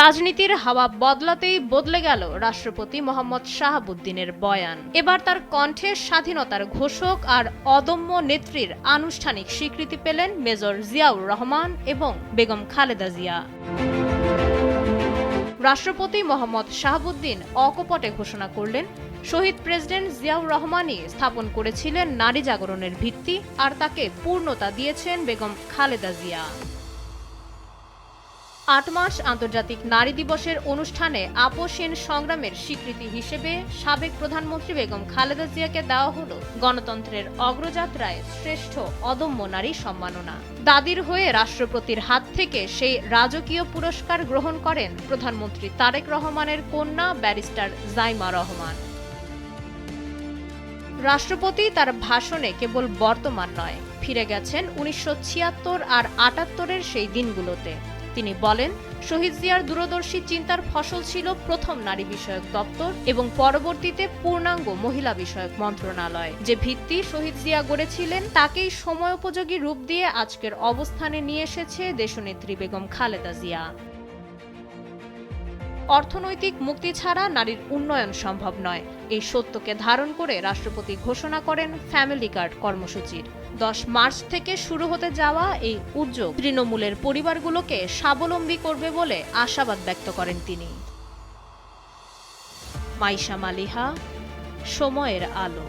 রাজনীতির হাওয়া বদলাতেই বদলে গেল রাষ্ট্রপতি মোহাম্মদ শাহাবুদ্দিনের বয়ান। এবার তার কণ্ঠে স্বাধীনতার ঘোষক আর অদম্য নেত্রীর আনুষ্ঠানিক স্বীকৃতি পেলেন মেজর জিয়াউর রহমান এবং বেগম খালেদা জিয়া। রাষ্ট্রপতি মোহাম্মদ শাহাবুদ্দিন অকপটে ঘোষণা করলেন, শহীদ প্রেসিডেন্ট জিয়াউর রহমানই স্থাপন করেছিলেন নারী জাগরণের ভিত্তি, আর তাকে পূর্ণতা দিয়েছেন বেগম খালেদা জিয়া। ৮ মার্চ আন্তর্জাতিক নারী দিবসের অনুষ্ঠানে আপোষহীন সংগ্রামের স্বীকৃতি হিসেবে সাবেক প্রধানমন্ত্রী বেগম খালেদা জিয়াকে দেওয়া হলো গণতন্ত্রের অগ্রযাত্রায় শ্রেষ্ঠ অদম্য নারী সম্মাননা। দাদির হয়ে রাষ্ট্রপতির হাত থেকে সেই রাজকীয় পুরস্কার গ্রহণ করেন প্রধানমন্ত্রী তারেক রহমানের কন্যা ব্যারিস্টার জাইমা রহমান। রাষ্ট্রপতি তার ভাষণে কেবল বর্তমান নয়, ফিরে গেছেন ১৯৭৬ আর ৭৮-এর সেই দিনগুলোতে। তিনি বলেন, শহীদ জিয়ার দূরদর্শী চিন্তার ফসল ছিল প্রথম নারী বিষয়ক দপ্তর এবং পরবর্তীতে পূর্ণাঙ্গ মহিলা বিষয়ক মন্ত্রণালয়। যে ভিত্তি শহীদ জিয়া গড়েছিলেন তাকেই সময়োপযোগী রূপ দিয়ে আজকের অবস্থানে নিয়ে এসেছে দেশনেত্রী বেগম খালেদা জিয়া। অর্থনৈতিক মুক্তি ছাড়া নারীর উন্নয়ন সম্ভব নয়, এই সত্যকে ধারণ করে রাষ্ট্রপতি ঘোষণা করেন ফ্যামিলি কার্ড কর্মসূচির। ১০ মার্চ থেকে শুরু হতে যাওয়া এই উদ্যোগ তৃণমূলের পরিবারগুলোকে স্বাবলম্বী করবে বলে আশাবাদ ব্যক্ত করেন তিনি। মাইশা মালিহা, সময়ের আলো।